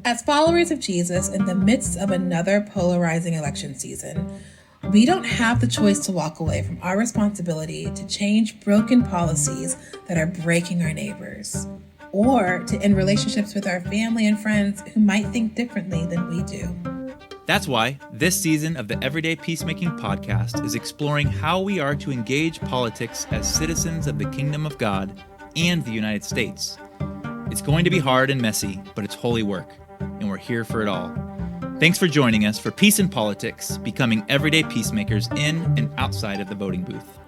As followers of Jesus in the midst of another polarizing election season, we don't have the choice to walk away from our responsibility to change broken policies that are breaking our neighbors, or to end relationships with our family and friends who might think differently than we do. That's why this season of the Everyday Peacemaking podcast is exploring how we are to engage politics as citizens of the Kingdom of God and the United States. It's going to be hard and messy, but it's holy work, and we're here for it all. Thanks for joining us for Peace in Politics, becoming everyday peacemakers in and outside of the voting booth.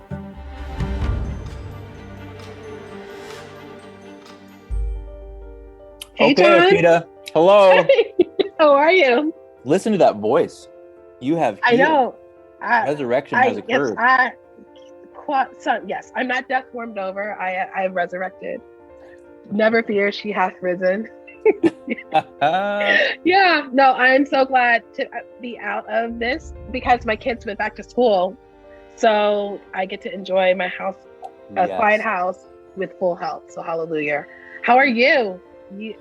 Hey, okay, John. Akita. Hello. Hey, how are you? Listen to that voice. You have I healed. know. Resurrection has occurred. Yes, I'm not death warmed over. I resurrected. Never fear, she hath risen. Yeah, no, I'm so glad to be out of this because my kids went back to school. So I get to enjoy my house, a quiet house with full health. So hallelujah. How are you?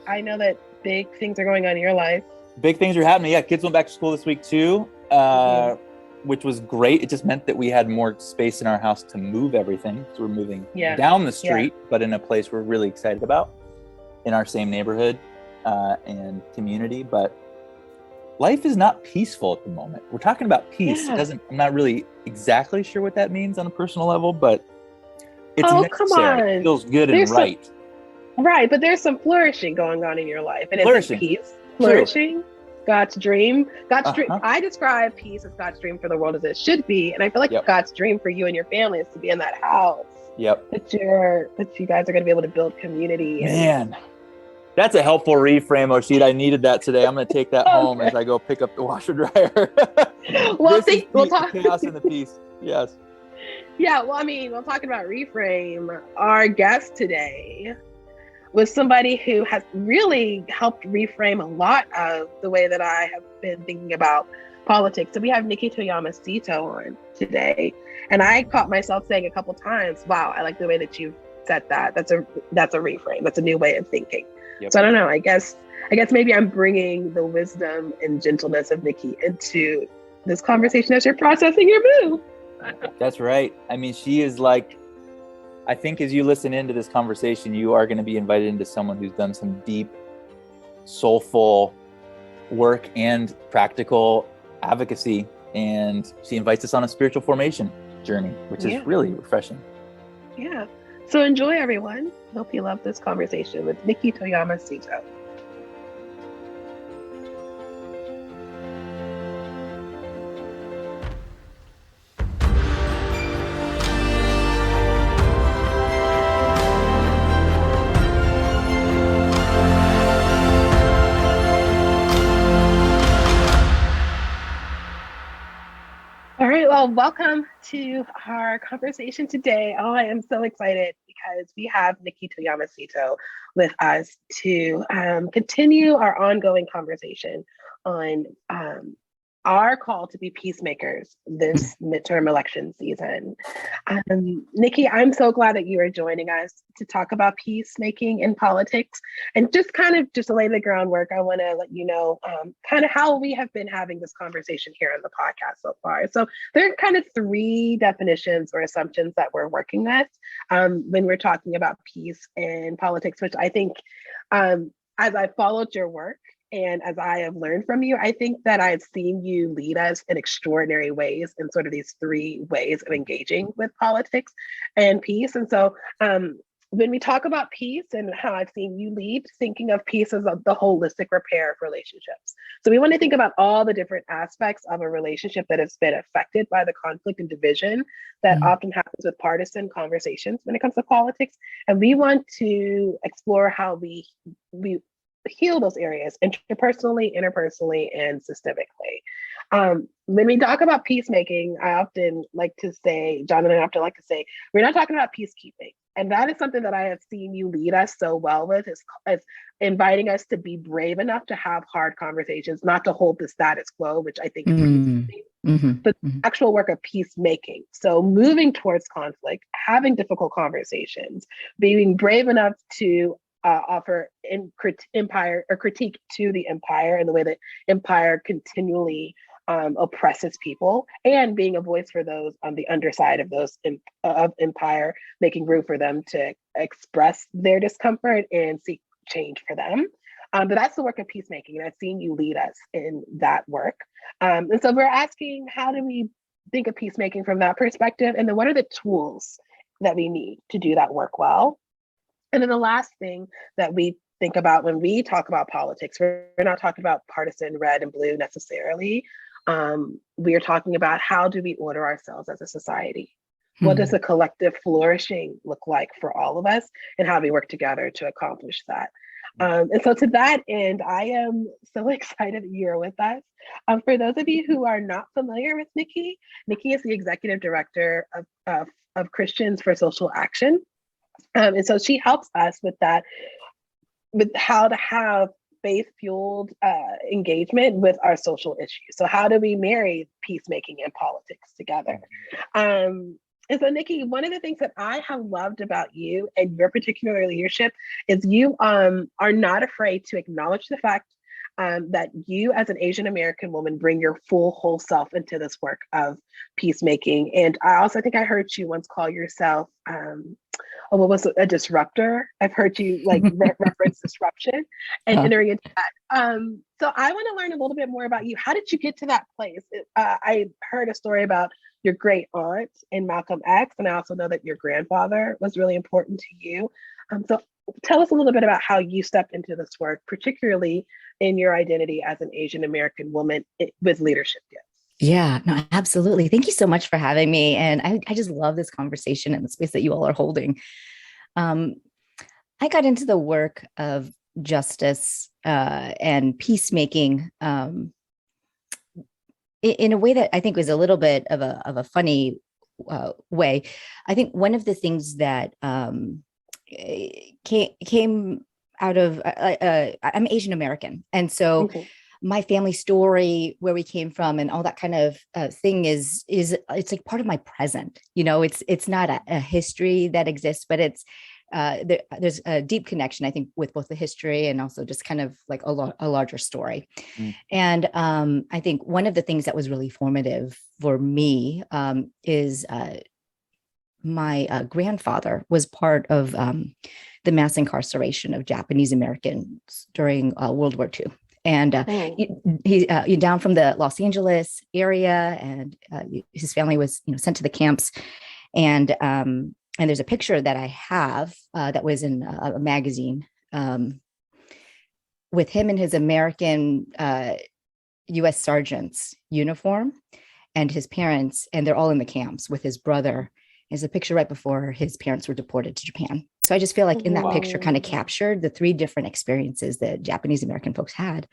I know that big things are going on in your life. Big things are happening. Yeah, kids went back to school this week too, which was great. It just meant that we had more space in our house to move everything. So we're moving down the street, but in a place we're really excited about in our same neighborhood and community. But life is not peaceful at the moment. We're talking about peace. I'm not really exactly sure what that means on a personal level, but it's necessary. Come on. It feels good and right. Right, but there's some flourishing going on in your life. And it's peace. Flourishing. True. God's dream. Dream. I describe peace as God's dream for the world as it should be. And I feel like God's dream for you and your family is to be in that house. Yep. That you guys are going to be able to build community. Man, that's a helpful reframe, Oshita. I needed that today. I'm going to take that home as I go pick up the washer dryer. Well, we'll talk chaos and the peace. Yes. Yeah. Well, I mean, we're talking about reframe. Our guest today was somebody who has really helped reframe a lot of the way that I have been thinking about politics. So we have Nikki Toyama-Szeto on today. And I caught myself saying a couple times, wow, I like the way that you said that. That's a reframe. That's a new way of thinking. Yep. So I don't know, I guess maybe I'm bringing the wisdom and gentleness of Nikki into this conversation as you're processing your move. That's right. I mean, she is like, I think as you listen into this conversation, you are going to be invited into someone who's done some deep, soulful work and practical advocacy. And she invites us on a spiritual formation journey, which is really refreshing. Yeah. So enjoy, everyone. Hope you love this conversation with Nikki Toyama-Szeto. All right, well, welcome to our conversation today. Oh, I am so excited because we have Nikki Toyama-Szeto with us to continue our ongoing conversation on our call to be peacemakers this midterm election season. Nikki, I'm so glad that you are joining us to talk about peacemaking in politics. And just to lay the groundwork, I want to let you know kind of how we have been having this conversation here on the podcast so far. So there are kind of three definitions or assumptions that we're working with when we're talking about peace in politics, which I think as I followed your work, and as I have learned from you, I think that I've seen you lead us in extraordinary ways in sort of these three ways of engaging with politics and peace. And so when we talk about peace and how I've seen you lead, thinking of peace as the holistic repair of relationships. So we want to think about all the different aspects of a relationship that has been affected by the conflict and division that often happens with partisan conversations when it comes to politics. And we want to explore how we heal those areas interpersonally, interpersonally, and systemically. When we talk about peacemaking, I often like to say, John and I often like to say, we're not talking about peacekeeping. And that is something that I have seen you lead us so well with, is inviting us to be brave enough to have hard conversations, not to hold the status quo, which I think is peacekeeping, but actual work of peacemaking. So moving towards conflict, having difficult conversations, being brave enough to offer empire or critique to the empire and the way that empire continually oppresses people, and being a voice for those on the underside of those of empire, making room for them to express their discomfort and seek change for them. But that's the work of peacemaking, and I've seen you lead us in that work. And so we're asking, how do we think of peacemaking from that perspective? And then what are the tools that we need to do that work well? And then the last thing that we think about when we talk about politics, we're not talking about partisan red and blue necessarily. We are talking about, how do we order ourselves as a society? What does a collective flourishing look like for all of us? And how do we work together to accomplish that? And so to that end, I am so excited that you're with us. For those of you who are not familiar with Nikki, Nikki is the executive director of Christians for Social Action. And so she helps us with that, with how to have faith-fueled engagement with our social issues. So how do we marry peacemaking and politics together? And so, Nikki, one of the things that I have loved about you and your particular leadership is you are not afraid to acknowledge the fact that you, as an Asian American woman, bring your full, whole self into this work of peacemaking. And I also think I heard you once call yourself, what was it, a disruptor? I've heard you reference disruption and entering into that. So I want to learn a little bit more about you. How did you get to that place? I heard a story about your great aunt in Malcolm X, and I also know that your grandfather was really important to you. So tell us a little bit about how you stepped into this work, particularly in your identity as an Asian American woman with leadership gifts. Yeah, no, absolutely. Thank you so much for having me. And I just love this conversation and the space that you all are holding. I got into the work of justice and peacemaking in a way that I think was a little bit of a funny way. I think one of the things that came out of, I'm Asian American. And so my family story, where we came from and all that kind of thing is it's like part of my present. You know, it's not a history that exists, but it's there's a deep connection, I think, with both the history and also just kind of like a larger story. And I think one of the things that was really formative for me is my grandfather was part of the mass incarceration of Japanese Americans during World War II. And he's down from the Los Angeles area, and his family was, sent to the camps. And there's a picture that I have that was in a magazine with him in his American U.S. sergeant's uniform and his parents, and they're all in the camps with his brother. There's a picture right before his parents were deported to Japan. So I just feel like in that picture kind of captured the three different experiences that Japanese American folks had.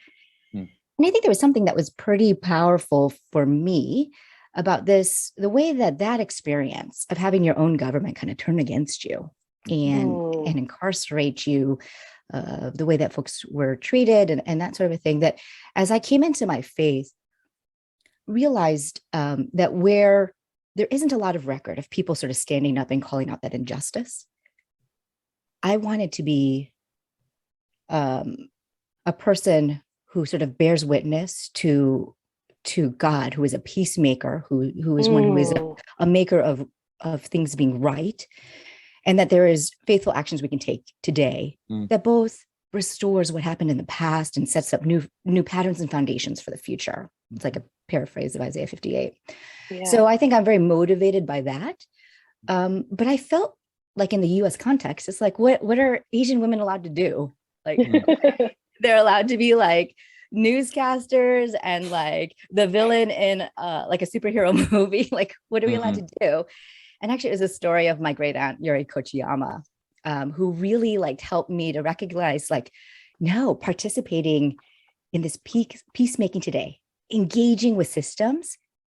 And I think there was something that was pretty powerful for me about this, the way that experience of having your own government kind of turn against you and incarcerate you, the way that folks were treated and that sort of a thing, that as I came into my faith, realized that where there isn't a lot of record of people sort of standing up and calling out that injustice, I wanted to be a person who sort of bears witness to God, who is a peacemaker, who is one who is a maker of things being right, and that there is faithful actions we can take today that both restores what happened in the past and sets up new patterns and foundations for the future. It's like a paraphrase of Isaiah 58. Yeah. So I think I'm very motivated by that. But I felt like in the US context, it's like, what are Asian women allowed to do? Like they're allowed to be like newscasters and like the villain in like a superhero movie. Like, what are we allowed to do? And actually, it was a story of my great aunt, Yuri Kochiyama, who really like helped me to recognize, like, no, participating in this peacemaking today, engaging with systems,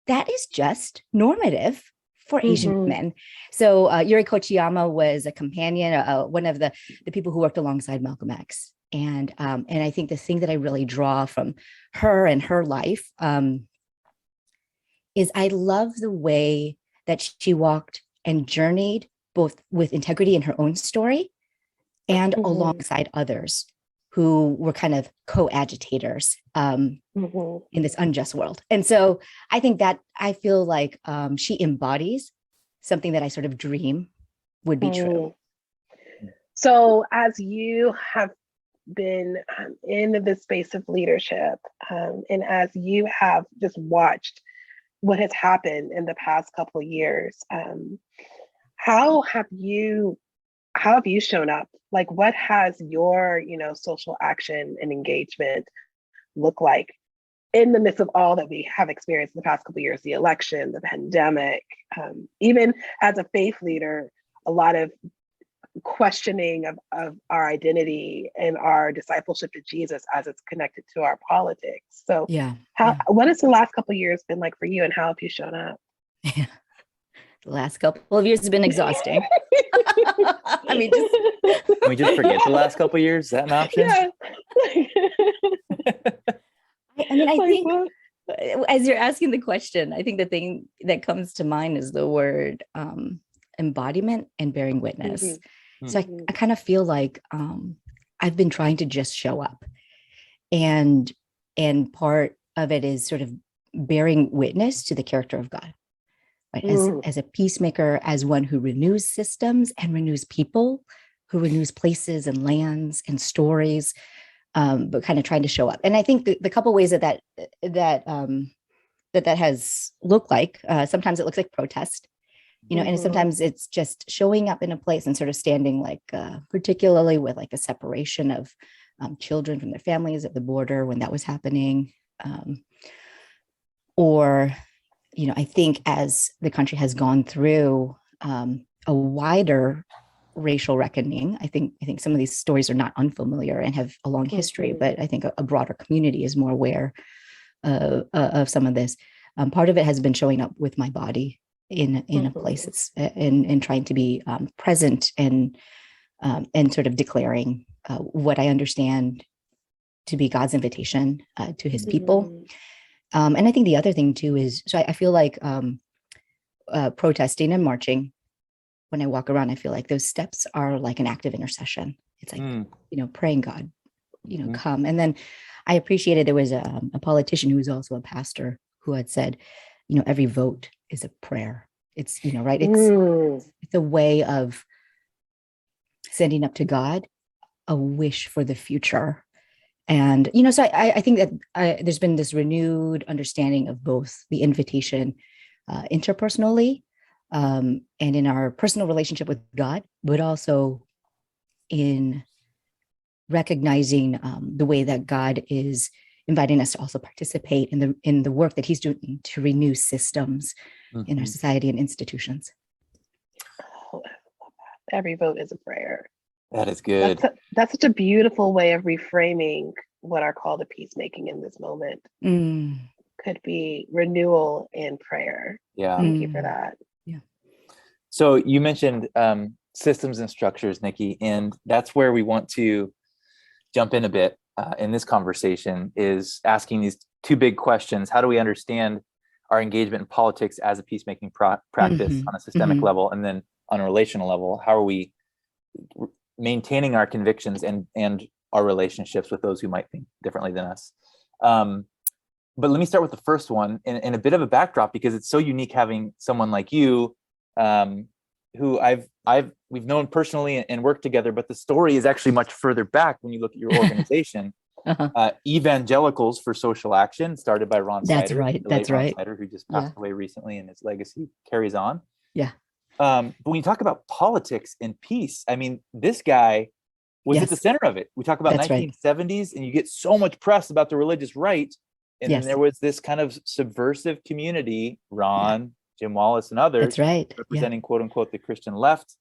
that is just normative for Asian women. So Yuri Kochiyama was a companion, one of the people who worked alongside Malcolm X. And I think the thing that I really draw from her and her life is I love the way that she walked and journeyed both with integrity in her own story and alongside others who were kind of co-agitators in this unjust world. And so I think that I feel like she embodies something that I sort of dream would be true. So as you have been in the space of leadership, and as you have just watched what has happened in the past couple of years, how have you shown up? Like, what has your, social action and engagement look like in the midst of all that we have experienced in the past couple of years, the election, the pandemic, even as a faith leader, a lot of questioning of our identity and our discipleship to Jesus as it's connected to our politics. So what has the last couple of years been like for you, and how have you shown up? The last couple of years has been exhausting. I mean, can we just forget the last couple of years? Is that an option? Yeah. I think as you're asking the question, I think the thing that comes to mind is the word embodiment and bearing witness. So I kind of feel like I've been trying to just show up, and part of it is sort of bearing witness to the character of God, right? As a peacemaker, as one who renews systems and renews people, who renews places and lands and stories, but kind of trying to show up. And I think the couple ways that has looked like, sometimes it looks like protest. And sometimes it's just showing up in a place and sort of standing like, particularly with like a separation of children from their families at the border when that was happening. Or, I think as the country has gone through a wider racial reckoning, I think some of these stories are not unfamiliar and have a long history, but I think a broader community is more aware of some of this. Part of it has been showing up with my body in a place and trying to be present and sort of declaring what I understand to be God's invitation to his people. And I think the other thing too is, so I feel like protesting and marching, when I walk around, I feel like those steps are like an act of intercession. It's like, praying God, come. And then I appreciated there was a politician who was also a pastor who had said, every vote is a prayer. It's, right. It's a way of sending up to God a wish for the future. And, so I think that there's been this renewed understanding of both the invitation interpersonally and in our personal relationship with God, but also in recognizing the way that God is inviting us to also participate in the work that he's doing to renew systems in our society and institutions. Oh, every vote is a prayer. That is good. That's such a beautiful way of reframing what our call to peacemaking in this moment could be: renewal and prayer. Yeah. Thank you for that. Yeah. So you mentioned systems and structures, Nikki, and that's where we want to jump in a bit in this conversation, is asking these two big questions. How do we understand our engagement in politics as a peacemaking practice on a systemic level? And then on a relational level, how are we maintaining our convictions and our relationships with those who might think differently than us? But let me start with the first one and a bit of a backdrop, because it's so unique having someone like you, who we've known personally and worked together, but the story is actually much further back when you look at your organization. Evangelicals for Social Action, started by Ron Sider. That's right. That's right. Sider, who just passed away recently, and his legacy carries on. Yeah. But when you talk about politics and peace, I mean, this guy was at the center of it. We talk about 1970s, and you get so much press about the religious right. And then there was this kind of subversive community, Ron, Jim Wallace, and others, representing quote unquote the Christian left,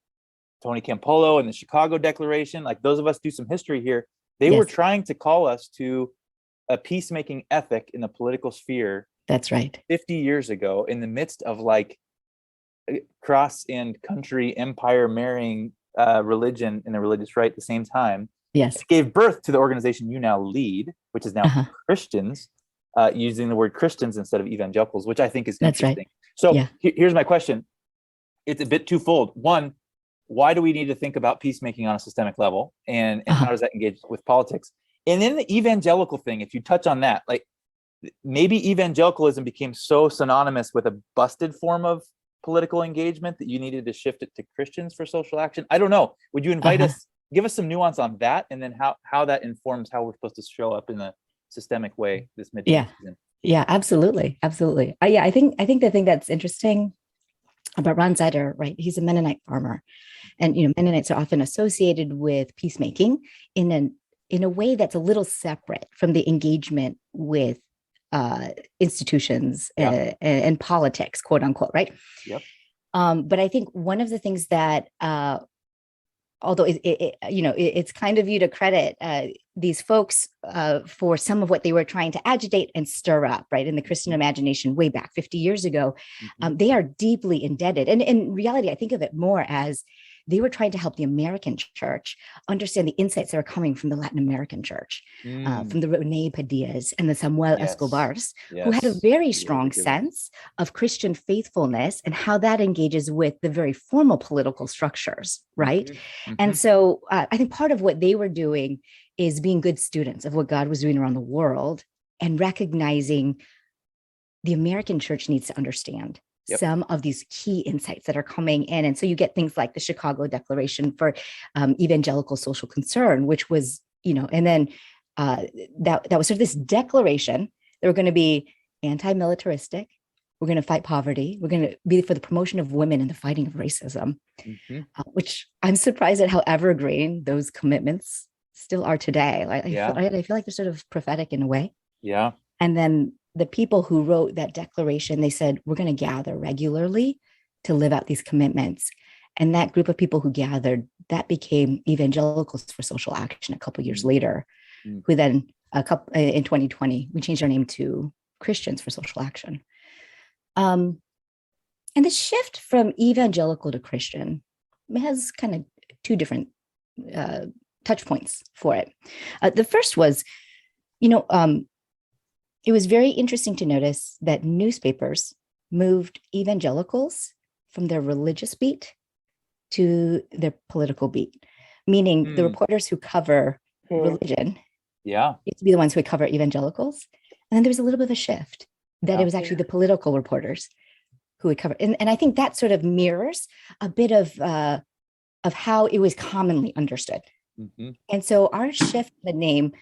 Tony Campolo and the Chicago Declaration. Like, those of us do some history here. They were trying to call us to a peacemaking ethic in the political sphere. That's right. 50 years ago, in the midst of like cross and country empire marrying religion and the religious right at the same time. Yes. It gave birth to the organization you now lead, which is now Christians, using the word Christians instead of evangelicals, which I think is interesting. Right. So here's my question. It's a bit twofold. One, why do we need to think about peacemaking on a systemic level, and how does that engage with politics? And then the evangelical thing, if you touch on that, like maybe evangelicalism became so synonymous with a busted form of political engagement that you needed to shift it to Christians for social action. I don't know. Would you invite us, give us some nuance on that, and then how that informs how we're supposed to show up in a systemic way this midterm season? Yeah, absolutely. Absolutely. I think the thing that's interesting about Ron Zider, right? He's a Mennonite farmer, and Mennonites are often associated with peacemaking in a way that's a little separate from the engagement with institutions and politics, quote unquote, right? Yep. But I think one of the things that, although it's kind of you to credit these folks for some of what they were trying to agitate and stir up, right, in the Christian imagination way back 50 years ago, they are deeply indebted. And in reality, I think of it more as they were trying to help the American church understand the insights that are coming from the Latin American church, from the Rene Padillas and the Samuel Escobars, who had a very strong sense of Christian faithfulness and how that engages with the very formal political structures, right? And so I think part of what they were doing is being good students of what God was doing around the world and recognizing the American church needs to understand some of these key insights that are coming in. And so you get things like the Chicago Declaration for Evangelical Social Concern, which was, and then that was sort of this declaration that we're going to be anti-militaristic. We're going to fight poverty. We're going to be for the promotion of women and the fighting of racism, which I'm surprised at how evergreen those commitments still are today. I feel like they're sort of prophetic in a way. Yeah. And then the people who wrote that declaration, they said, we're going to gather regularly to live out these commitments. And that group of people who gathered, that became Evangelicals for Social Action a couple years later, who then in 2020, we changed our name to Christians for Social Action. And the shift from evangelical to Christian has kind of two different touch points for it. The first was, it was very interesting to notice that newspapers moved evangelicals from their religious beat to their political beat, meaning the reporters who cover religion used to be the ones who would cover evangelicals. And then there was a little bit of a shift that it was actually the political reporters who would cover. And I think that sort of mirrors a bit of how it was commonly understood. And so our shift in the name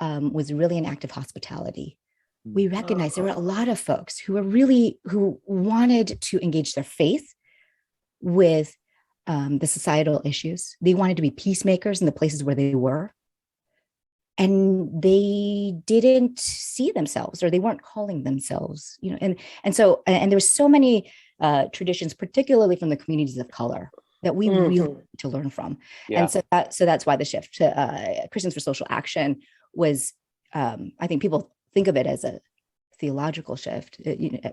was really an act of hospitality. We recognized there were a lot of folks who wanted to engage their faith with the societal issues. They wanted to be peacemakers in the places where they were. And they didn't see themselves, or they weren't calling themselves, and so there were so many traditions, particularly from the communities of color, that we really need to learn from. And so that's why the shift to Christians for Social Action was, I think people think of it as a theological shift.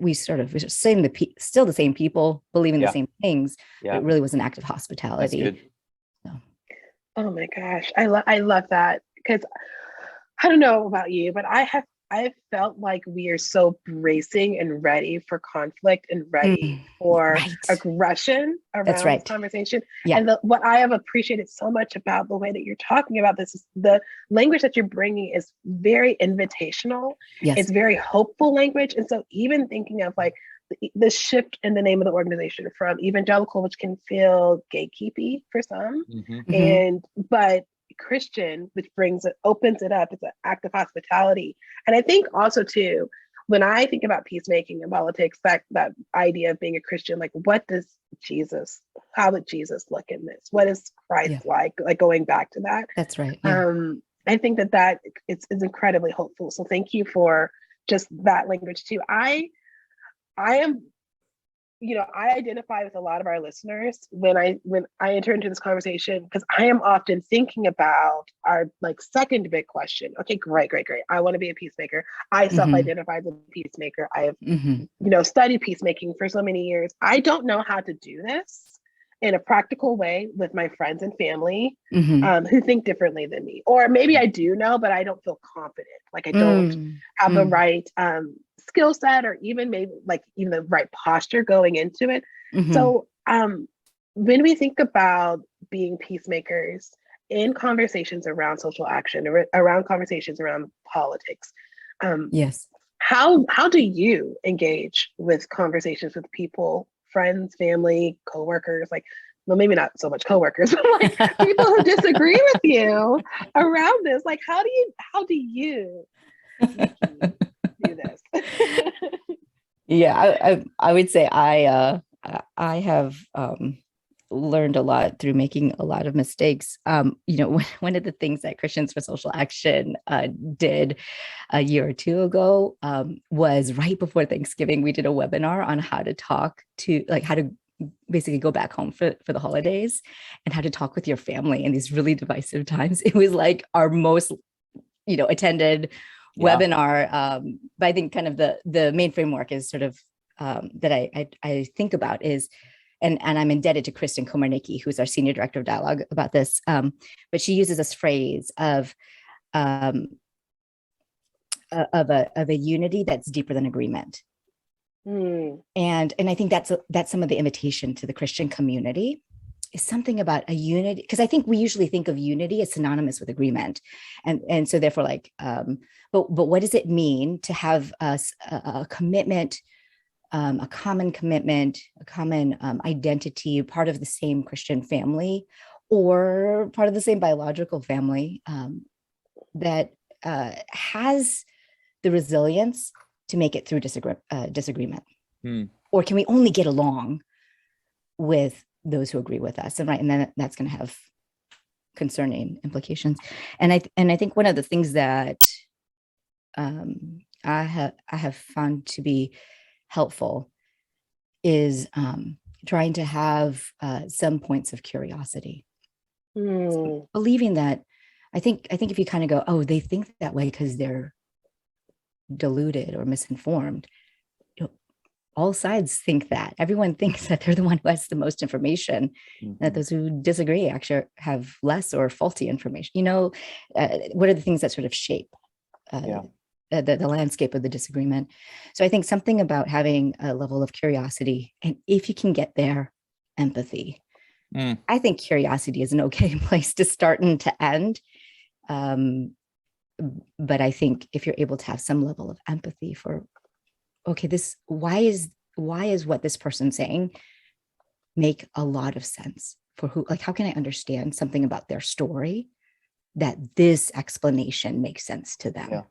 We're still the same people believing the same things, but it really was an act of hospitality. That's good. So. Oh my gosh, I love that, because I don't know about you, but I felt like we are so bracing and ready for conflict and ready for aggression around this conversation. And what I have appreciated so much about the way that you're talking about this is the language that you're bringing is very invitational. It's very hopeful language. And so even thinking of like the shift in the name of the organization from evangelical, which can feel gatekeepy for some, but Christian, which opens it up. It's an act of hospitality. And I think also too, when I think about peacemaking and politics, that idea of being a Christian, like how would Jesus look in this? What is Christ like going back to that? That's right. I think that it's incredibly hopeful. So thank you for just that language too. I am, I identify with a lot of our listeners when I enter into this conversation, because I am often thinking about our second big question. Okay, great. I want to be a peacemaker. I self-identify as a peacemaker. I have, studied peacemaking for so many years. I don't know how to do this in a practical way with my friends and family who think differently than me. Or maybe I do know, but I don't feel confident. Like I don't have the right skill set, or even maybe even the right posture going into it. So when we think about being peacemakers in conversations around social action, around conversations around politics, yes, how do you engage with conversations with people, friends, family, coworkers, like, well, maybe not so much coworkers, but like people who disagree with you around this? Like, how do you Nikki, do this? Yeah, I would say I have learned a lot through making a lot of mistakes. One of the things that Christians for Social Action did a year or two ago was right before Thanksgiving, we did a webinar on how to talk to, like, how to basically go back home for the holidays and how to talk with your family in these really divisive times. It was like our most, attended webinar. But I think kind of the main framework is sort of that I think about is, and I'm indebted to Kristen Komarnicki, who's our senior director of dialogue, about this. But she uses this phrase of a unity that's deeper than agreement. And I think that's some of the invitation to the Christian community, is something about a unity, because I think we usually think of unity as synonymous with agreement, and so therefore, like, but what does it mean to have a commitment, a common commitment, a common identity, part of the same Christian family, or part of the same biological family that has the resilience to make it through disagreement? Or can we only get along with those who agree with us? And then that's going to have concerning implications. And I think one of the things that I have found to be helpful is trying to have some points of curiosity, so believing that I think if you kind of go, oh, they think that way because they're deluded or misinformed. All sides think that. Everyone thinks that they're the one who has the most information, that those who disagree actually have less or faulty information. What are the things that sort of shape the landscape of the disagreement? So I think something about having a level of curiosity, and if you can get there, empathy. I think curiosity is an okay place to start and to end. But I think if you're able to have some level of empathy for, okay, why is what this person's saying make a lot of sense for who, like, how can I understand something about their story that this explanation makes sense to them,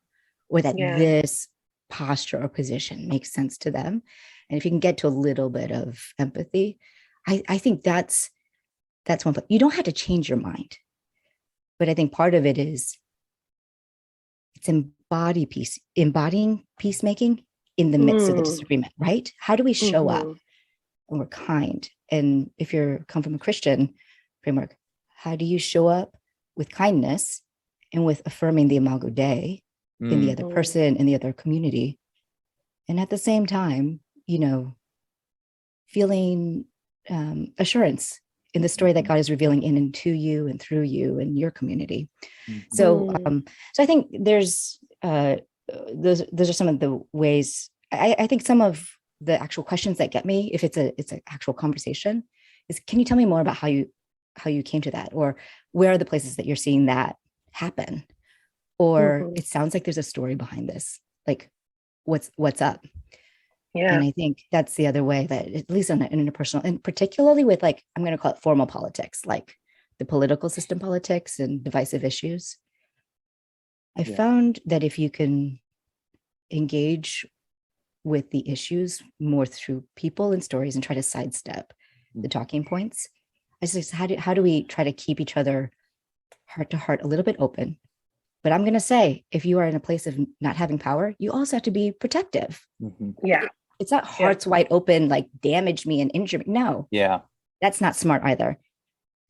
or that this posture or position makes sense to them? And if you can get to a little bit of empathy, I think that's one. But you don't have to change your mind. But I think part of it is it's embodying peacemaking in the midst of the disagreement, right? How do we show up when we're kind? And if you come from a Christian framework, how do you show up with kindness and with affirming the Imago Dei in the other person, in the other community? And at the same time, feeling assurance in the story that God is revealing in and to you and through you and your community. So I think there's those are some of the ways. I think some of the actual questions that get me, if it's an actual conversation, is, can you tell me more about how you came to that, or where are the places that you're seeing that happen, or it sounds like there's a story behind this, like what's up? And I think that's the other way that, at least in an interpersonal, and particularly with, like, I'm going to call it formal politics, like the political system politics and divisive issues. I found that if you can engage with the issues more through people and stories and try to sidestep the talking points, I said, how do we try to keep each other heart to heart a little bit open? But I'm going to say, if you are in a place of not having power, you also have to be protective. It's not hearts wide open, like, damage me and injure me. No. That's not smart either.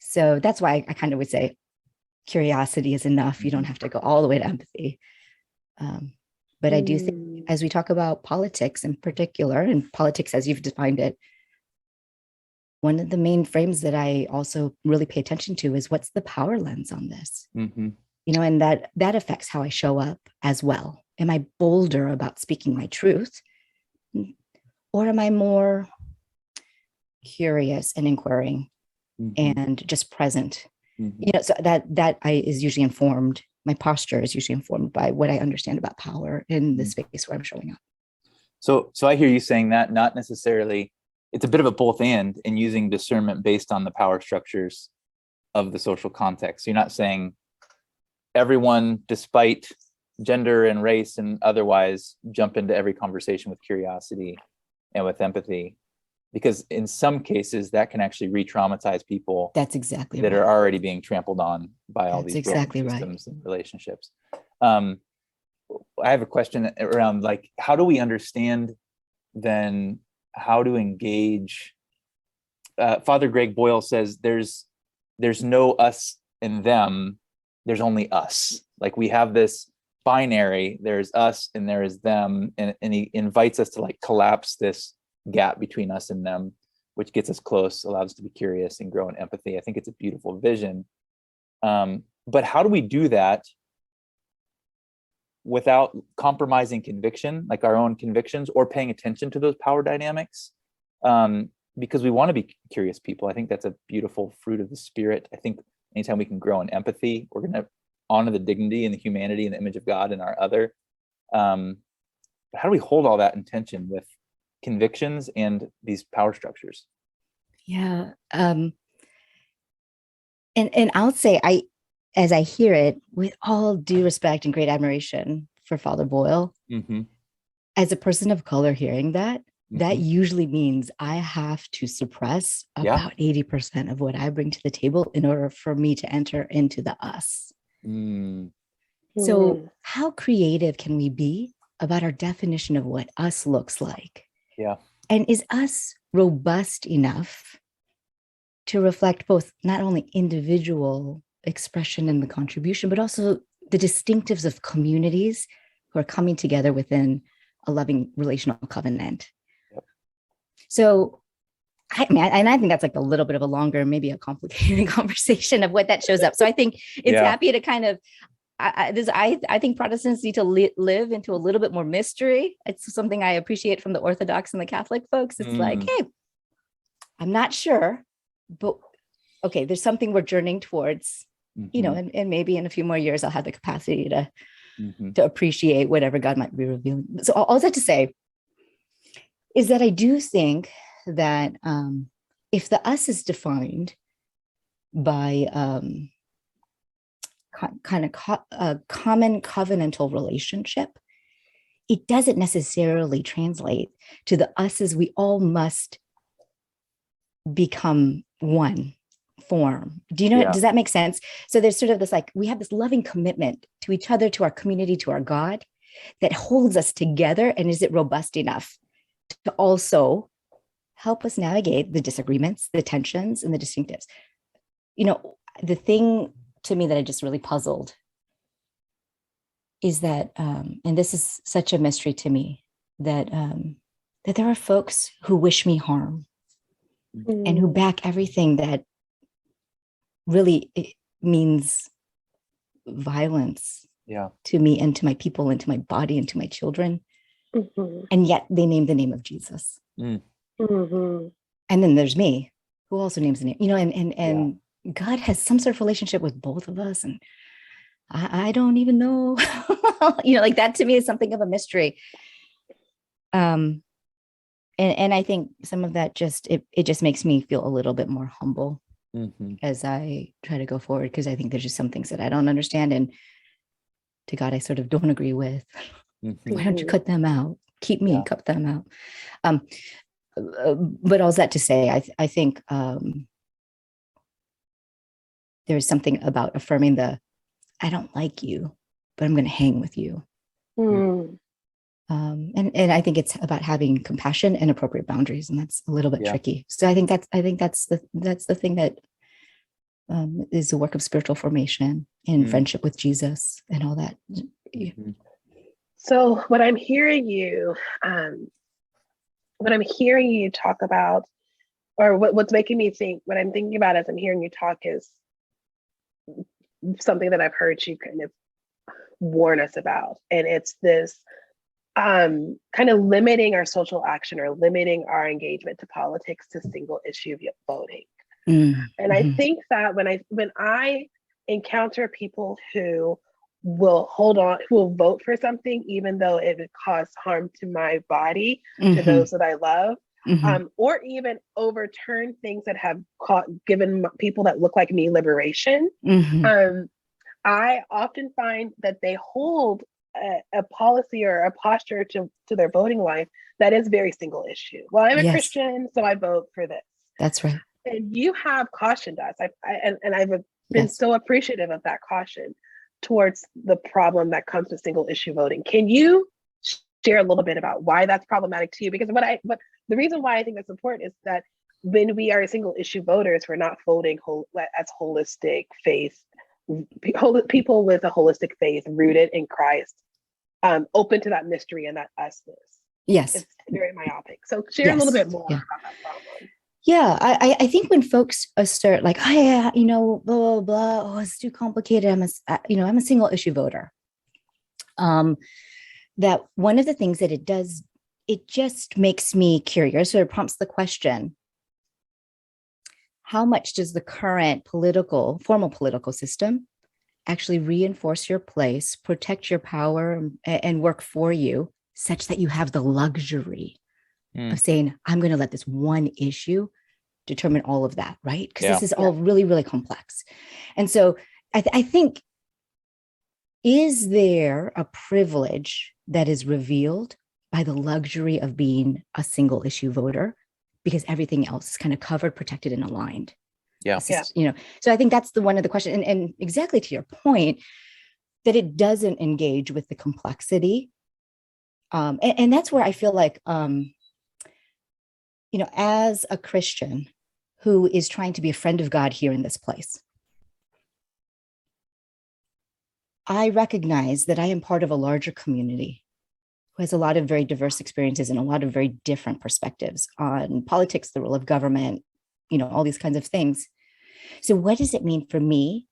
So that's why I kind of would say curiosity is enough. You don't have to go all the way to empathy. But I do think, as we talk about politics in particular, and politics as you've defined it, one of the main frames that I also really pay attention to is, what's the power lens on this? And that affects how I show up as well. Am I bolder about speaking my truth? Or am I more curious and inquiring and just present. So that is usually informed. My posture is usually informed by what I understand about power in the space where I'm showing up. So I hear you saying that, not necessarily, it's a bit of a both and in using discernment based on the power structures of the social context. You're not saying everyone, despite gender and race and otherwise, jump into every conversation with curiosity and with empathy, because in some cases that can actually re-traumatize people. That's exactly that right. are already being trampled on by all these exactly systems and relationships. I have a question around, like, how do we understand then how to engage? Father Greg Boyle says there's no us and them, there's only us. Like, we have this binary, there's us and there is them, and he invites us to like collapse this gap between us and them, which gets us close, allows us to be curious and grow in empathy. I think it's a beautiful vision. But how do we do that without compromising conviction, like our own convictions, or paying attention to those power dynamics? Because we want to be curious people. I think that's a beautiful fruit of the Spirit. I think anytime we can grow in empathy, we're going to honor the dignity and the humanity and the image of God in our other. But how do we hold all that in tension with convictions and these power structures? Yeah. And I'll say, as I hear it, with all due respect and great admiration for Father Boyle, as a person of color hearing that, that usually means I have to suppress about 80% of what I bring to the table in order for me to enter into the us. So how creative can we be about our definition of what us looks like? Yeah. And is us robust enough to reflect both not only individual expression and the contribution, but also the distinctives of communities who are coming together within a loving relational covenant? Yep. So, I think that's like a little bit of a longer, maybe a complicated conversation of what that shows up. So I think it's happy to kind of, I think Protestants need to live into a little bit more mystery. It's something I appreciate from the Orthodox and the Catholic folks. It's like, hey, I'm not sure, but okay, there's something we're journeying towards, and maybe in a few more years, I'll have the capacity to appreciate whatever God might be revealing. So all that to say is that I do think that if the us is defined by kind of a common covenantal relationship, it doesn't necessarily translate to the us as we all must become one form. Do you know, does that make sense? So there's sort of this, like, we have this loving commitment to each other, to our community, to our God, that holds us together. And is it robust enough to also help us navigate the disagreements, the tensions, and the distinctives? The thing to me that I just really puzzled is that, and this is such a mystery to me, that there are folks who wish me harm and who back everything that really means violence to me and to my people and to my body and to my children. And yet they name the name of Jesus. And then there's me, who also names the name, and God has some sort of relationship with both of us. And I don't even know, like, that to me is something of a mystery. And I think some of that it just makes me feel a little bit more humble as I try to go forward, because I think there's just some things that I don't understand, and to God I sort of don't agree with. Why don't you cut them out? Keep me, cut them out. But all that to say, I think there's something about affirming I don't like you, but I'm going to hang with you. And I think it's about having compassion and appropriate boundaries, and that's a little bit tricky. So I think that's the thing that is the work of spiritual formation in friendship with Jesus and all that. So what I'm hearing you talk about, or what's making me think, what I'm thinking about as I'm hearing you talk, is something that I've heard you kind of warn us about. And it's this kind of limiting our social action or limiting our engagement to politics to single issue voting. And I think that when I encounter people who will who will vote for something, even though it would cause harm to my body, to those that I love, or even overturn things that have given people that look like me liberation, I often find that they hold a policy or a posture to their voting life that is very single issue. Well, I'm a Christian, so I vote for this. That's right. And you have cautioned us, I've been so appreciative of that caution towards the problem that comes with single issue voting. Can you share a little bit about why that's problematic to you? Because the reason why I think that's important is that when we are single issue voters, we're not voting as holistic faith, people with a holistic faith rooted in Christ, open to that mystery and that usness. Yes. It's very myopic. So share a little bit more about that problem. Yeah, I think when folks start like, oh yeah, blah, blah, blah, oh, it's too complicated. I'm a single issue voter. That one of the things that it does, it just makes me curious, or it prompts the question, how much does the current formal political system actually reinforce your place, protect your power, and work for you such that you have the luxury of saying, I'm going to let this one issue determine all of that, right? Because this is all really, really complex. And so I think, is there a privilege that is revealed by the luxury of being a single issue voter? Because everything else is kind of covered, protected, and aligned. Yeah. So I think that's one of the questions. And exactly to your point, that it doesn't engage with the complexity. And that's where I feel like, as a Christian who is trying to be a friend of God here in this place, I recognize that I am part of a larger community who has a lot of very diverse experiences and a lot of very different perspectives on politics, the role of government, all these kinds of things. So what does it mean for me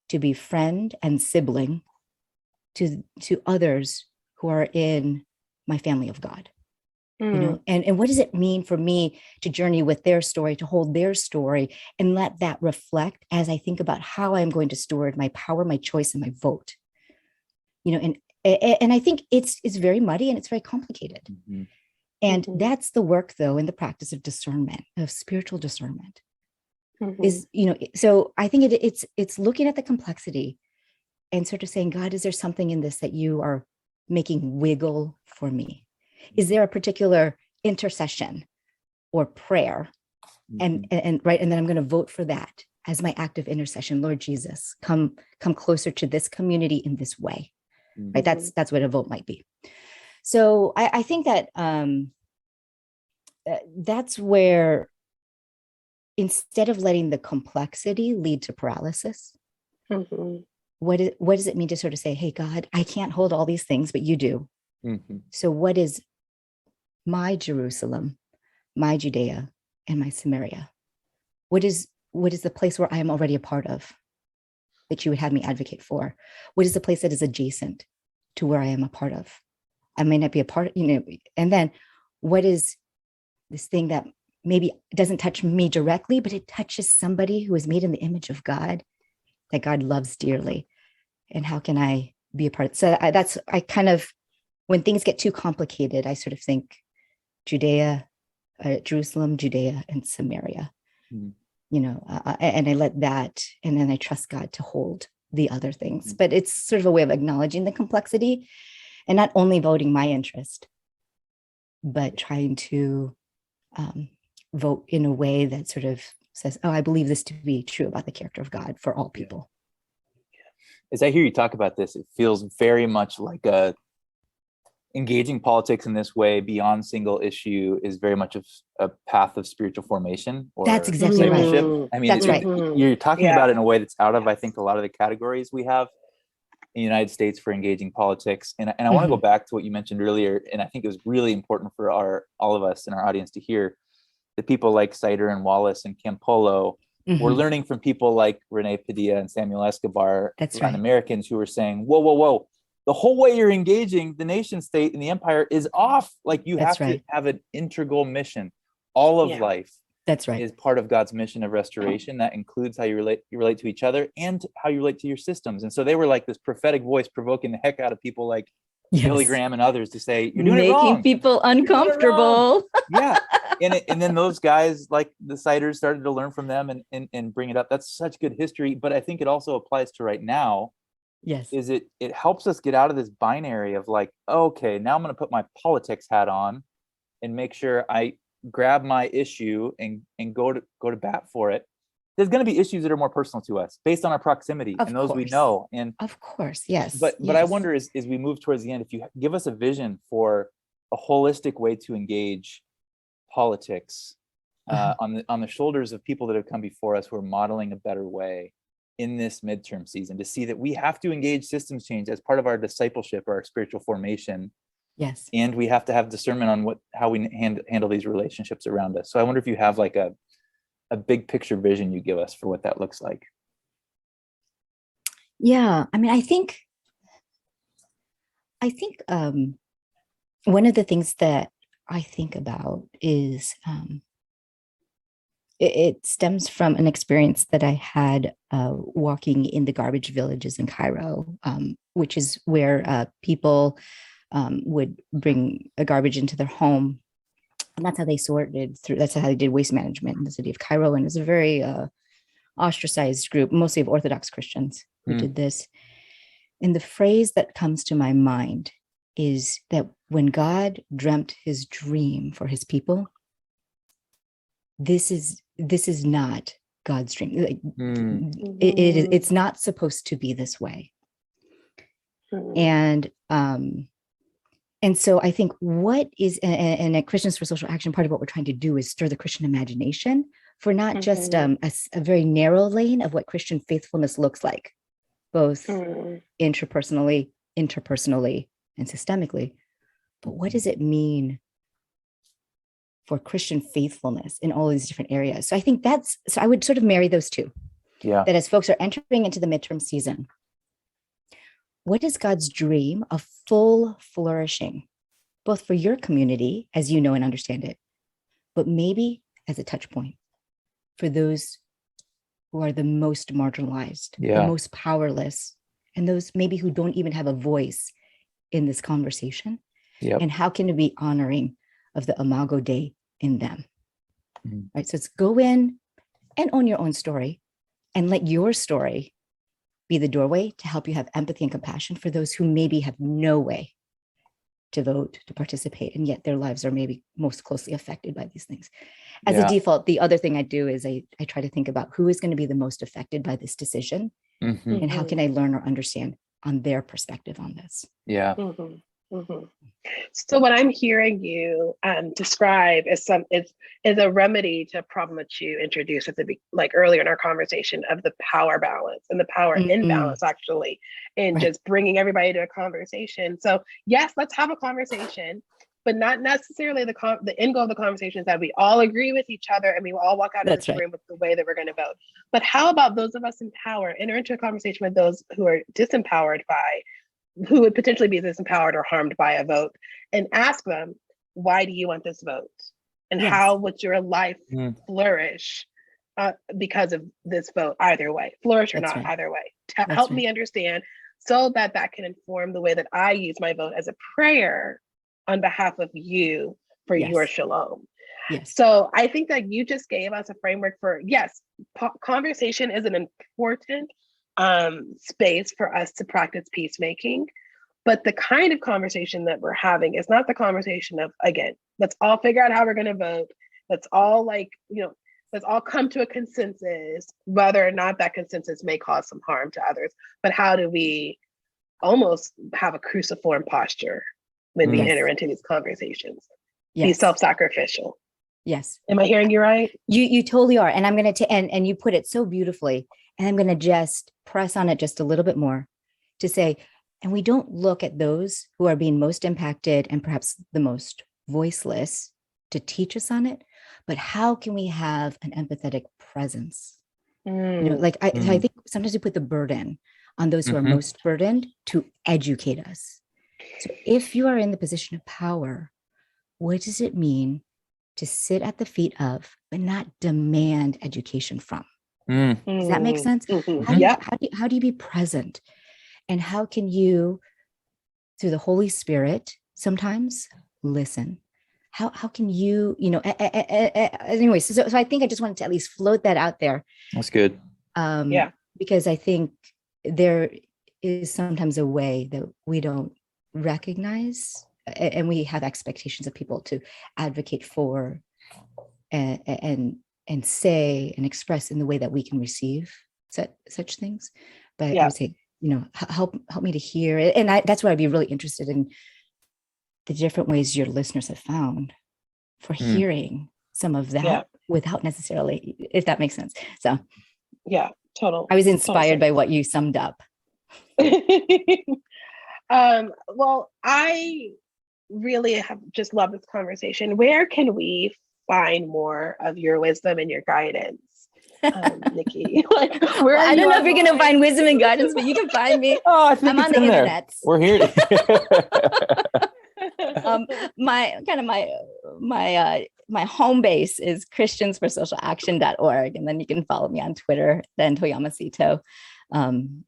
to be friend and sibling to others who are in my family of God? And what does it mean for me to journey with their story, to hold their story, and let that reflect as I think about how I'm going to steward my power, my choice, and my vote? And I think it's very muddy and it's very complicated. And that's the work, though, in the practice of discernment, of spiritual discernment. Is so I think it's looking at the complexity and sort of saying, God, is there something in this that you are making wiggle for me? Is there a particular intercession or prayer? And right, and then I'm going to vote for that as my act of intercession. Lord Jesus, come closer to this community in this way. Right, that's what a vote might be. So I think that that's where, instead of letting the complexity lead to paralysis, what does it mean to sort of say, hey, God, I can't hold all these things, but you do. So what is my Jerusalem, my Judea, and my Samaria? What is the place where I am already a part of that you would have me advocate for? What is the place that is adjacent to where I am a part of? I may not be a part, and then what is this thing that maybe doesn't touch me directly, but it touches somebody who is made in the image of God, that God loves dearly? And how can I be a part? So I kind of, when things get too complicated, I sort of think Jerusalem, Judea, and Samaria, and I let that, and then I trust God to hold the other things. But it's sort of a way of acknowledging the complexity and not only voting my interest, but trying to vote in a way that sort of says, oh, I believe this to be true about the character of God for all people. As I hear you talk about this, it feels very much like engaging politics in this way beyond single issue is very much of a path of spiritual formation. Or that's exactly right. I mean, that's right. You're talking about it in a way that's out of, I think, a lot of the categories we have in the United States for engaging politics. And I want to go back to what you mentioned earlier. And I think it was really important for all of us in our audience to hear that people like Sider and Wallace and Campolo were learning from people like Rene Padilla and Samuel Escobar, Latin Americans, who were saying, whoa. The whole way you're engaging the nation state and the empire is off. Like, you have to have an integral mission, all of life, That's right. is part of God's mission of restoration. That includes how you relate to each other and how you relate to your systems. And so they were like this prophetic voice provoking the heck out of people like Billy Graham and others to say, you're doing it wrong. Making people uncomfortable. Yeah. And then those guys, like the Siders, started to learn from them and bring it up. That's such good history. But I think it also applies to right now. Yes. Is it helps us get out of this binary of like, okay, now I'm going to put my politics hat on and make sure I grab my issue and go to bat for it. There's going to be issues that are more personal to us based on our proximity and those we know. And of course, yes. But I wonder as we move towards the end, if you give us a vision for a holistic way to engage politics on the shoulders of people that have come before us who are modeling a better way in this midterm season, to see that we have to engage systems change as part of our discipleship or our spiritual formation. Yes. And we have to have discernment on how we handle these relationships around us. So I wonder if you have like a big picture vision you give us for what that looks like. Yeah. I mean, I think one of the things that I think about is it stems from an experience that I had walking in the garbage villages in Cairo, which is where people would bring a garbage into their home. And that's how they sorted through, that's how they did waste management in the city of Cairo. And it was a very ostracized group, mostly of Orthodox Christians who did this. And the phrase that comes to my mind is that when God dreamt his dream for his people, this is not God's dream. Like, it's not supposed to be this way. And so I think what is, and at Christians for Social Action, part of what we're trying to do is stir the Christian imagination for not just a very narrow lane of what Christian faithfulness looks like, both interpersonally, and systemically. But what does it mean for Christian faithfulness in all these different areas? So I think so I would sort of marry those two. Yeah. That as folks are entering into the midterm season, what is God's dream of full flourishing, both for your community, as you know and understand it, but maybe as a touch point for those who are the most marginalized, the most powerless, and those maybe who don't even have a voice in this conversation? And how can it be honoring of the Imago Dei in them? Right. So it's go in and own your own story and let your story be the doorway to help you have empathy and compassion for those who maybe have no way to vote, to participate, and yet their lives are maybe most closely affected by these things. As a default, the other thing I do is I try to think about who is going to be the most affected by this decision and how can I learn or understand on their perspective on this. Yeah. So what I'm hearing you describe is a remedy to a problem that you introduced at earlier in our conversation of the power balance and the power imbalance, actually, in just bringing everybody to a conversation. So yes, let's have a conversation, but not necessarily the end goal of the conversation is that we all agree with each other and we will all walk out of this room with the way that we're going to vote. But how about those of us in power enter into a conversation with those who are disempowered who would potentially be disempowered or harmed by a vote, and ask them, why do you want this vote? And how would your life flourish because of this vote, either way, flourish or not, either way, to help me understand so that can inform the way that I use my vote as a prayer on behalf of you for your shalom. So I think that you just gave us a framework for, conversation is an important space for us to practice peacemaking, but the kind of conversation that we're having is not the conversation of, again, let's all figure out how we're going to vote. Let's all let's all come to a consensus, whether or not that consensus may cause some harm to others. But how do we almost have a cruciform posture when we enter into these conversations? Be self-sacrificial. Yes. Am I hearing you right? You totally are. And I'm going to, and you put it so beautifully. And I'm going to just press on it just a little bit more to say, and we don't look at those who are being most impacted and perhaps the most voiceless to teach us on it, but how can we have an empathetic presence? I think sometimes we put the burden on those who are most burdened to educate us. So if you are in the position of power, what does it mean to sit at the feet of, but not demand education from. Mm. Does that make sense? Mm-hmm. How do you be present? And how can you, through the Holy Spirit, sometimes listen? How can you, anyway, so I think I just wanted to at least float that out there. That's good. Because I think there is sometimes a way that we don't recognize, and we have expectations of people to advocate for and say and express in the way that we can receive such things. But I would say, help me to hear it. And that's where I'd be really interested in the different ways your listeners have found for hearing some of that without necessarily, if that makes sense. So total. I was inspired by what you summed up. Well, I really have just loved this conversation. Where can we find more of your wisdom and your guidance, Nikki? I don't know if you're going to find wisdom and guidance, but you can find me. I think I'm on the internet. We're here. My home base is christiansforsocialaction.org, and then you can follow me on Twitter, then Toyama-Szeto, and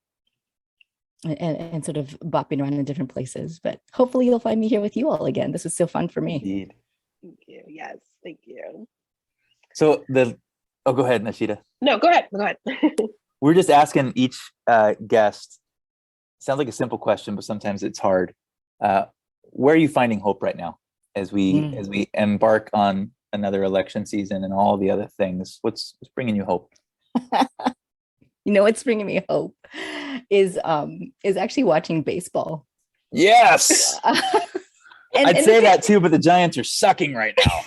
sort of bopping around in different places. But hopefully you'll find me here with you all again. This was so fun for me. Indeed. Thank you. Yes, thank you. So go ahead, Nashida. No, go ahead. We're just asking each guest. Sounds like a simple question, but sometimes it's hard. Where are you finding hope right now as we embark on another election season and all the other things? What's bringing you hope? What's bringing me hope is actually watching baseball. Yes. I'd say that too, but the Giants are sucking right now.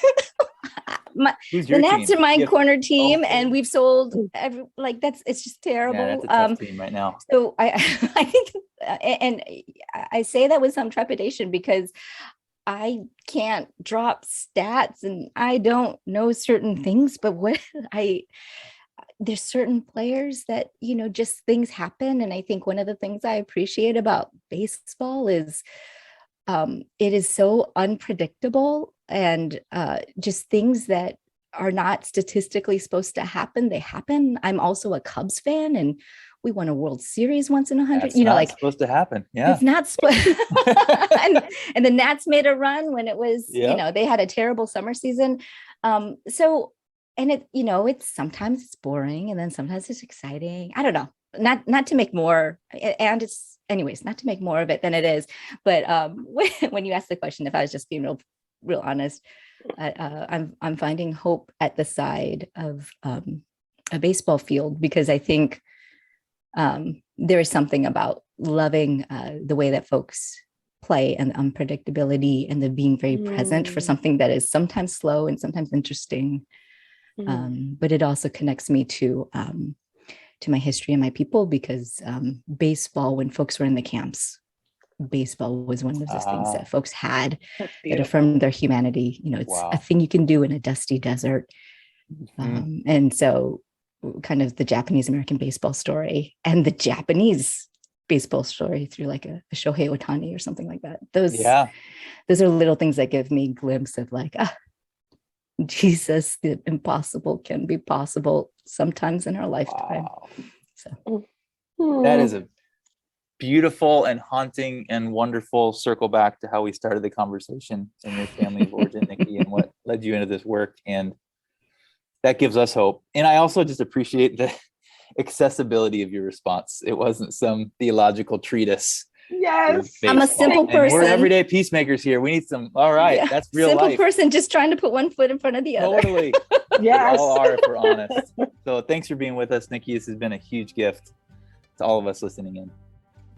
The Nats are my corner team, and we've sold it's just terrible. Yeah, that's a tough team right now. So I think, and I say that with some trepidation because I can't drop stats and I don't know certain things, but there's certain players that, just things happen. And I think one of the things I appreciate about baseball is it is so unpredictable, and just things that are not statistically supposed to happen, they happen. I'm also a Cubs fan, and we won a World Series once in 100. That's not supposed to happen. Yeah, it's not supposed. and the Nats made a run when it was, they had a terrible summer season. So, and it's sometimes it's boring, and then sometimes it's exciting. I don't know. Not to make more, and it's anyways, not to make more of it than it is. But when you ask the question, if I was just being real honest, I'm finding hope at the side of a baseball field, because I think there is something about loving the way that folks play and unpredictability and the being very present for something that is sometimes slow and sometimes interesting. But it also connects me to my history and my people, because baseball, when folks were in the camps, baseball was one of those things that folks had that affirmed their humanity. It's a thing you can do in a dusty desert. And so kind of the Japanese American baseball story and the Japanese baseball story through like a Shohei Ohtani or something like that. Those are little things that give me a glimpse of Jesus, the impossible can be possible sometimes in our lifetime. Wow. So that is a beautiful and haunting and wonderful circle back to how we started the conversation in your family of origin, Nikki, and what led you into this work. And that gives us hope. And I also just appreciate the accessibility of your response. It wasn't some theological treatise. Yes. I'm a simple person. We're everyday peacemakers here. We need some, all right, Yeah. that's real simple life. person just trying to put one foot in front of the other. Totally. Yes. We all are, if we're honest. So thanks for being with us, Nikki. This has been a huge gift to all of us listening in.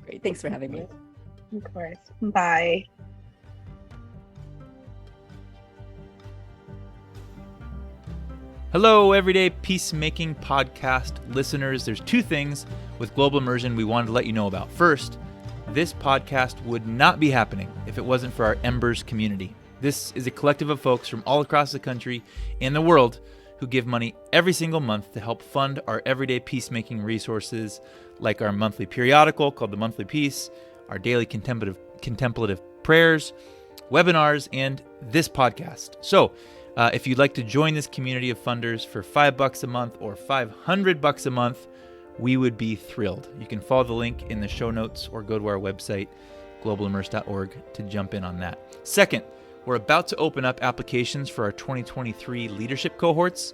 Great. Thanks for having me. Of course. Bye. Hello, Everyday Peacemaking Podcast listeners. There's two things with Global Immersion we wanted to let you know about. First, this podcast would not be happening if it wasn't for our Embers community. This is a collective of folks from all across the country and the world who give money every single month to help fund our everyday peacemaking resources, like our monthly periodical called The Monthly Peace, our daily contemplative prayers, webinars, and this podcast. So If you'd like to join this community of funders for $5 a month or $500 a month, we would be thrilled. You can follow the link in the show notes or go to our website, globalimmerse.org, to jump in on that. Second, we're about to open up applications for our 2023 leadership cohorts.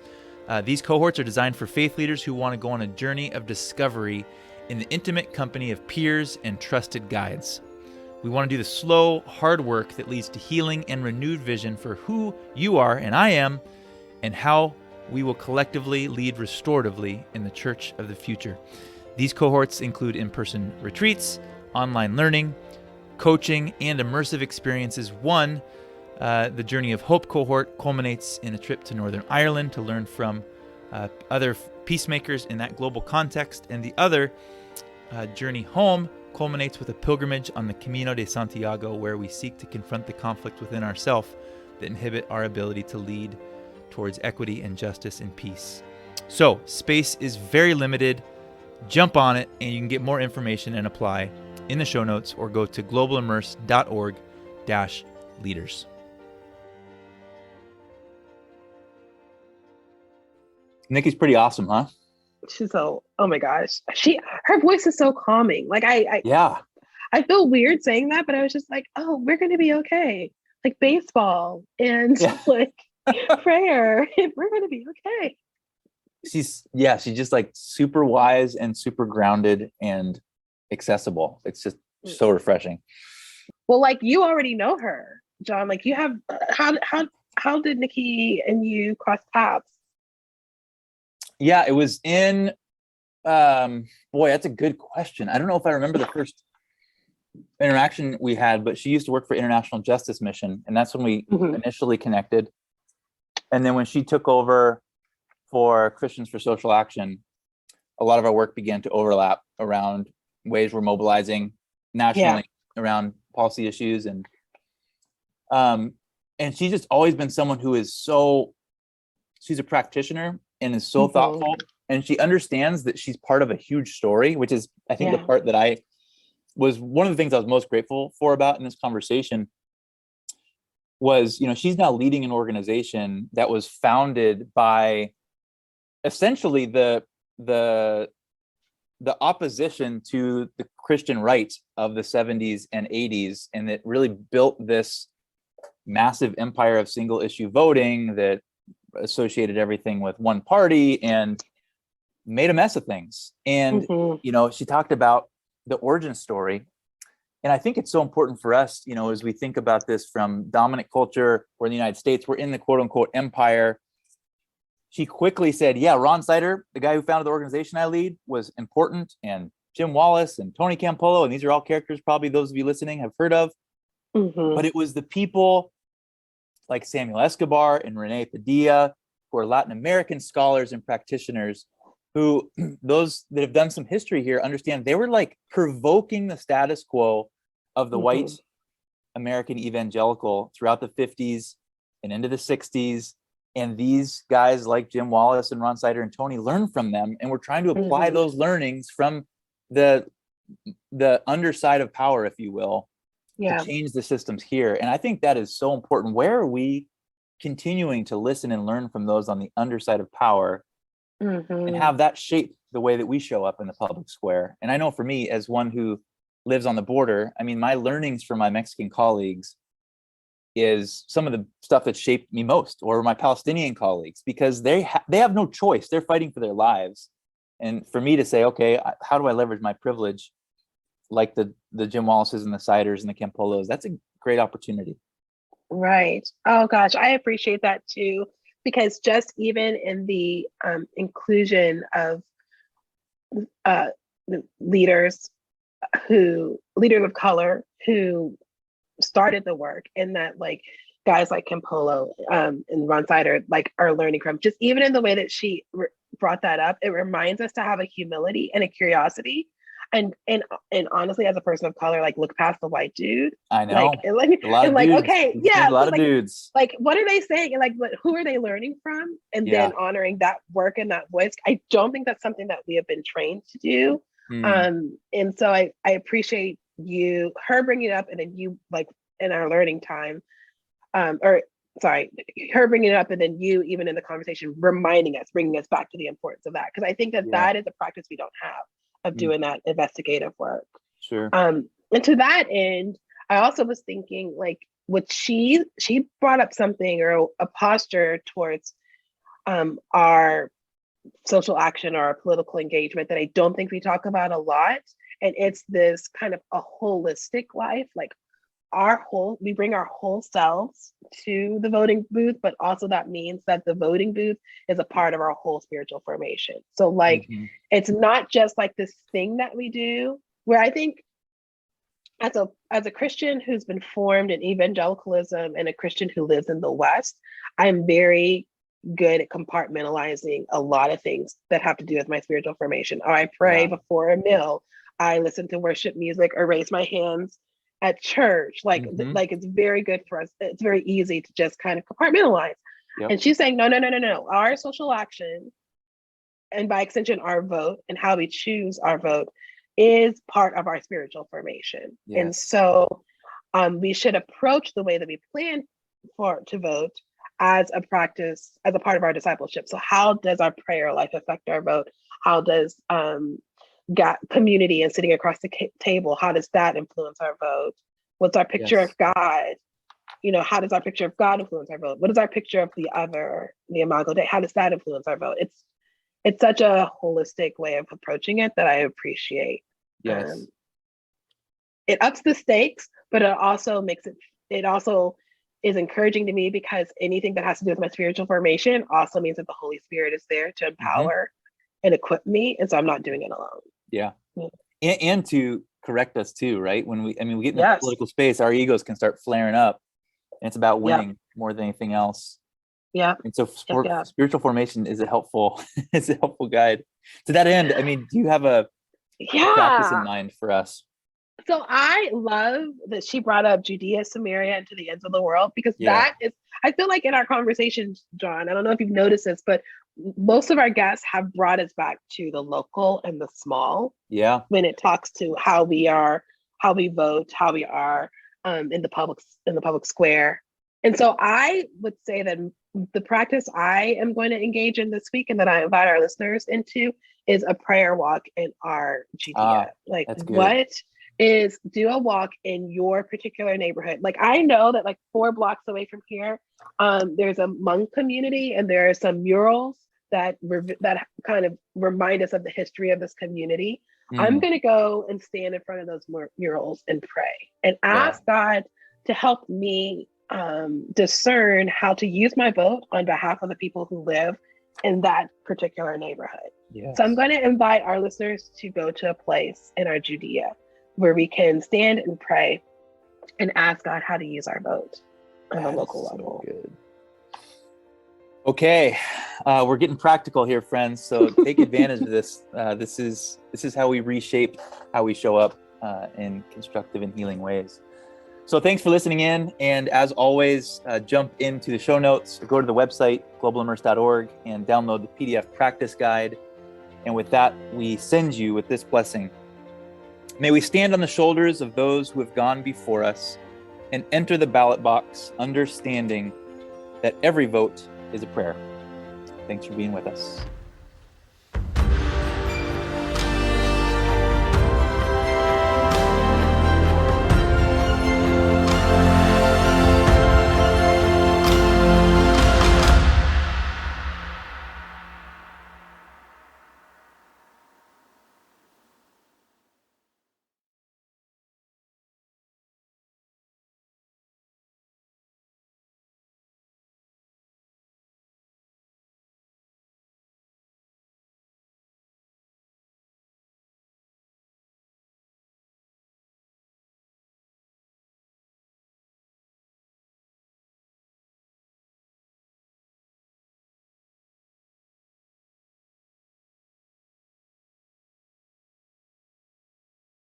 These cohorts are designed for faith leaders who want to go on a journey of discovery in the intimate company of peers and trusted guides. We want to do the slow, hard work that leads to healing and renewed vision for who you are and I am, and how we will collectively lead restoratively in the church of the future. These cohorts include in-person retreats, online learning, coaching, and immersive experiences. One, the Journey of Hope cohort culminates in a trip to Northern Ireland to learn from other peacemakers in that global context, and the other, Journey Home, culminates with a pilgrimage on the Camino de Santiago, where we seek to confront the conflict within ourselves that inhibit our ability to lead towards equity and justice and peace. So, space is very limited. Jump on it, and you can get more information and apply in the show notes or go to globalimmerse.org/leaders. Nikki's pretty awesome, huh? She's so, oh my gosh. Her voice is so calming. Like I feel weird saying that, but I was just like, oh, we're gonna be okay. Like baseball and like prayer. We're gonna be okay. She's just like super wise and super grounded and accessible. It's just so refreshing. Well, like you already know her, John. Like you have how did Nikki and you cross paths? Yeah, it was in boy, that's a good question. I don't know if I remember the first interaction we had, but she used to work for International Justice Mission, and that's when we initially connected. And then when she took over for Christians for Social Action, a lot of our work began to overlap around ways we're mobilizing nationally around policy issues. And she's just always been someone who is she's a practitioner and is so thoughtful, and she understands that she's part of a huge story, which is, I think, the part that I was one of the things I was most grateful for about in this conversation was, she's now leading an organization that was founded by essentially the opposition to the Christian right of the 70s and 80s, and it really built this massive empire of single issue voting that associated everything with one party and made a mess of things. And she talked about the origin story, and I think it's so important for us, as we think about this from dominant culture, or in the United States, we're in the quote unquote empire. She quickly said, Ron Sider, the guy who founded the organization I lead, was important, and Jim Wallace and Tony Campolo, and these are all characters probably those of you listening have heard of. But it was the people like Samuel Escobar and Rene Padilla, who are Latin American scholars and practitioners, who those that have done some history here understand they were like provoking the status quo of the white American evangelical throughout the 50s and into the 60s. And these guys like Jim Wallace and Ron Sider and Tony learned from them, and we're trying to apply those learnings from the underside of power, if you will, to change the systems here. And I think that is so important. Where are we continuing to listen and learn from those on the underside of power and have that shape the way that we show up in the public square? And I know for me, as one who lives on the border, I mean, my learnings from my Mexican colleagues is some of the stuff that shaped me most, or my Palestinian colleagues, because they have no choice. They're fighting for their lives. And for me to say, okay, how do I leverage my privilege, like the Jim Wallaces and the Siders and the Campolos? That's a great opportunity. Right. Oh gosh, I appreciate that too, because just even in the inclusion of the leaders of color who started the work, and that like guys like Campolo and Ron Sider like are learning from, just even in the way that she brought that up, it reminds us to have a humility and a curiosity. And honestly, as a person of color, like look past the white dude. I know. A lot of dudes. Okay, yeah, a lot of dudes. Like, what are they saying? And like, who are they learning from? And then honoring that work and that voice. I don't think that's something that we have been trained to do. And so I appreciate her bringing it up, and then you like in our learning time, or her bringing it up, and then you, even in the conversation, bringing us back to the importance of that. Because I think that is a practice we don't have of doing that investigative work. Sure. And to that end, I also was thinking, like, what she brought up something, or a posture towards our social action or our political engagement that I don't think we talk about a lot. And it's this kind of a holistic life, like we bring our whole selves to the voting booth, but also that means that the voting booth is a part of our whole spiritual formation. So like, it's not just like this thing that we do, where I think as a Christian who's been formed in evangelicalism and a Christian who lives in the West, I'm very good at compartmentalizing a lot of things that have to do with my spiritual formation. Or I pray before a meal, I listen to worship music, or raise my hands at church. Like it's very good for us. It's very easy to just kind of compartmentalize. Yep. And she's saying, no. Our social action, and by extension, our vote and how we choose our vote, is part of our spiritual formation. Yes. And so we should approach the way that we plan to vote as a practice, as a part of our discipleship. So how does our prayer life affect our vote? How does community and sitting across the table, how does that influence our vote? What's our picture of God? How does our picture of God influence our vote? What is our picture of the other, the Imago Dei? How does that influence our vote? It's such a holistic way of approaching it that I appreciate. Yes. It ups the stakes, but it also is encouraging to me, because anything that has to do with my spiritual formation also means that the Holy Spirit is there to empower and equip me. And so I'm not doing it alone. Yeah. And to correct us too, right? When we get in the political space, our egos can start flaring up, and it's about winning more than anything else. Yeah. And so spiritual formation is a helpful guide. To that end, I mean, do you have a practice in mind for us? So I love that she brought up Judea, Samaria, and to the ends of the world, because that is, I feel like in our conversations, John, I don't know if you've noticed this, but most of our guests have brought us back to the local and the small. Yeah. When it talks to how we vote, how we are in the public square. And so I would say that the practice I am going to engage in this week, and that I invite our listeners into, is a prayer walk in our Judea. Do a walk in your particular neighborhood. Like, I know that like 4 blocks away from here, there's a Hmong community, and there are some murals that kind of remind us of the history of this community. I'm going to go and stand in front of those murals and pray and ask God to help me discern how to use my vote on behalf of the people who live in that particular neighborhood. Yes. So I'm going to invite our listeners to go to a place in our Judea where we can stand and pray and ask God how to use our vote on a local level. Good. Okay, we're getting practical here, friends. So take advantage of this. This is how we reshape how we show up in constructive and healing ways. So thanks for listening in. And as always, jump into the show notes, go to the website, globalimmerse.org, and download the PDF practice guide. And with that, we send you with this blessing. May we stand on the shoulders of those who have gone before us and enter the ballot box, understanding that every vote is a prayer. Thanks for being with us.